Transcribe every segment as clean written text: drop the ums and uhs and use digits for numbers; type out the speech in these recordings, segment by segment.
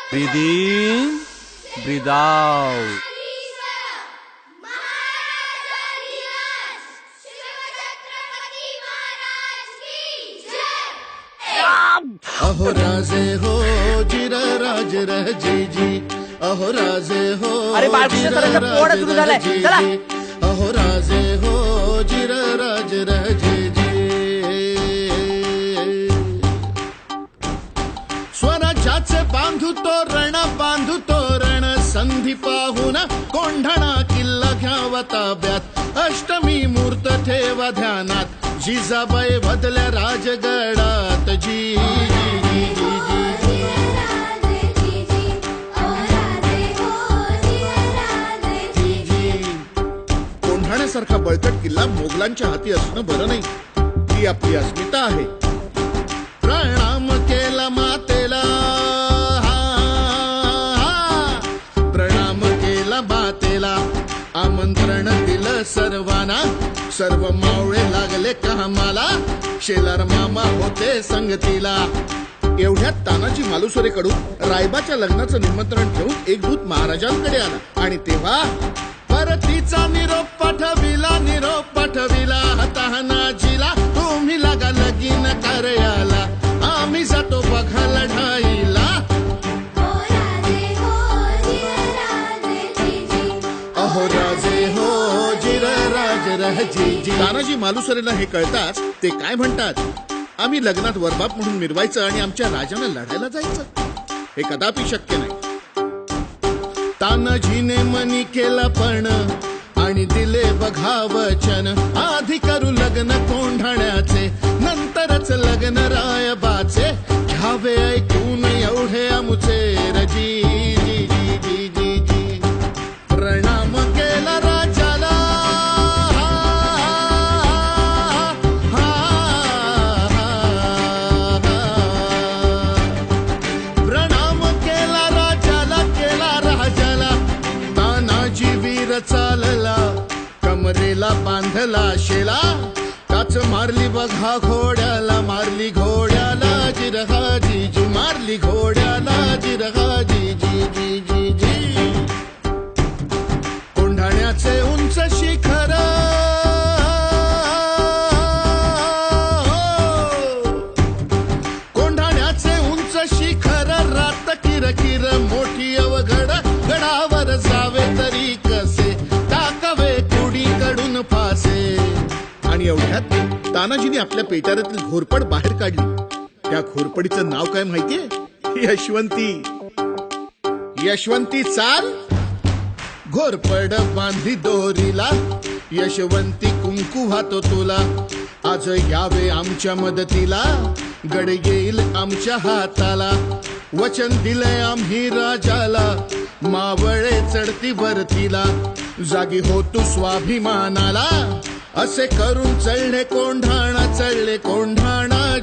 Breathe in, breathe out. अहो राजे हो जिरा राज रह जी जी, अहो राजे हो अरे बाळकृष्ण जिरा सरांचा पोवाडा राज सुरू रह झालाय. जी चला. जी, अहो राजे हो जिरा राज रह जी जी. स्वराज्याचे बांधू तोरण संधी पाहून कोंढणा किल्ला घ्यावा ताब्यात, अष्टमी मूर्त ठेवा ध्यानात, जिजाबाई बदल्या राजगडात जी जी जी जी जी. कोंढाण्यासारखा बळकट किल्ला मोगलांच्या हाती असणं बरं नाही, ती आपली अस्मिता आहे. प्रणाम केला मातेला, प्रणाम केला मातेला, आमंत्रण दिलं सर्वांना, सर्व मावळे लागले कामाला, शेलार मामा होते संगतीला. एवढ्यात तानाजी मालुसरेकडून रायबाच्या लग्नाचं निमंत्रण घेऊन एक दूत महाराजांकडे आला आणि तेव्हा परतीचा निरोप पाठविला तानाजीला, तुम्ही लागा लगीन कार्याला, आम्ही जातो बघा लढाईला. अहो राजे हो जिरा राज रह जी जी. तानाजी मालुसरेला हे कळताच ते काय म्हणतात, आम्ही लग्नात वरबाप म्हणून मिरवायचं आणि आमच्या राजानं लढायला जायचं, हे कदापि शक्य नाही. तानाजीने मनी केला पण आणि दिले बघा वचन, आधी करू लग्न कोंढाण्याचे, नंतरच लग्न रायबाचे, घ्यावे ऐकून एवढे आमुचे रजी जी जी जी जी जी. प्रणाम केला राजाला, प्रणाम केला राजाला, केला राजाला, तानाजी वीर चालला, कमरेला बांधला शेला, काच मारली बघा घोड्याला, मारली घोड्याला जिरहा जी जी, मारली घोड्याला जिरहा जी जी जी जी जी. कोंढाण्याचे उंच शिखर, कोंढाण्याचे उंच शिखर, रात किरकिर मोठी अवघड, गडावर जावे तरी कसे, टाकावे कुडीकडून फासे. आणि एवढ्यात तानाजीने आपल्या पेटाऱ्यातील घोरपड बाहेर काढली. त्या घोरपडीचं नाव काय माहितीये? यशवंती. यशवंती चाल, घोरपड बांधली दोरीला, यशवंती कुंकू वाहतो तुला, आज यावे आमच्या मदतीला, गड येईल आमच्या हाताला, वचन दिलंय आम्ही राजाला, मावळे चढती वरतीला, जागी हो तू स्वाभिमानाला, असे करून चढले कोंढाणा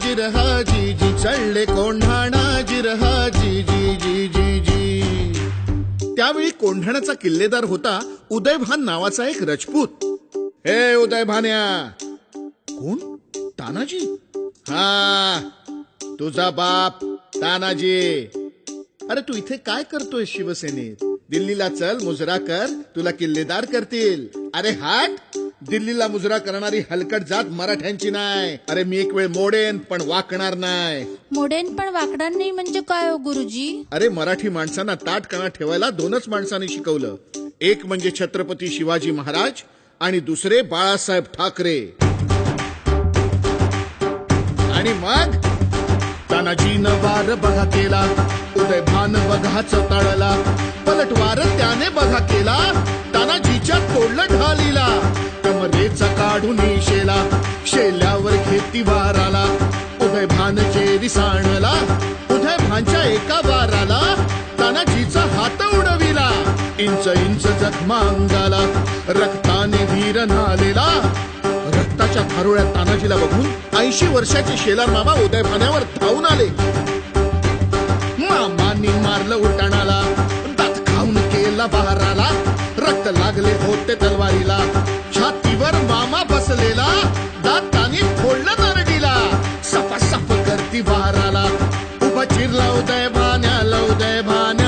जिरहा जी जी, चढले कोंढाणा जिरहा जी जी जी जी जी. त्यावेळी कोंढाण्याचा किल्लेदार होता उदयभान नावाचा एक राजपूत. हे उदयभान्या. कोण? तानाजी. हा, तुझा बाप तानाजी. अरे तू इथे काय करतोय शिवसेनेत? दिल्लीला चल, मुजरा कर, तुला किल्लेदार करतील. अरे हाट, दिल्लीला मुजरा करणारी हलकट जात मराठ्यांची नाही. अरे मी एक वेळ मोडेन पण वाकणार नाही. मोडेन पण वाकणार नाही म्हणजे काय हो गुरुजी? अरे मराठी माणसांना ताटकणा ठेवायला दोनच माणसांनी शिकवलं, एक म्हणजे छत्रपती शिवाजी महाराज आणि दुसरे बाळासाहेब ठाकरे. आणि मग तानाजीनं वार बघा केला, उदयभान बघाच तळला, पलटवार त्याने बघा केला, तानाजीच्या तोडलं ढालीला, कमरेचा काढून शेला, शेल्यावर घेती वाराला, उदयभान चेरी सांडला, उदयभानच्या एका वाराला तानाजीचा हात उडविला, इंच इंच जखमा अंगाला, रक्ताने धीर नालेला. रक्ताच्या थारोळ्यात तानाजीला बघून 80 वर्षाचे शेलार मामा उदयभान्यावर धावून आले. मामांनी मारलं उठाणाला, दात खाऊन केला बहाराला, रक्त लागले होते तलवारीला, छातीवर मामा बसलेला, दातानी फोडलं नरडीला, सपासप करती बहाराला, उभा चिरला उदयभान्याला, उदयभान्या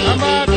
थांबा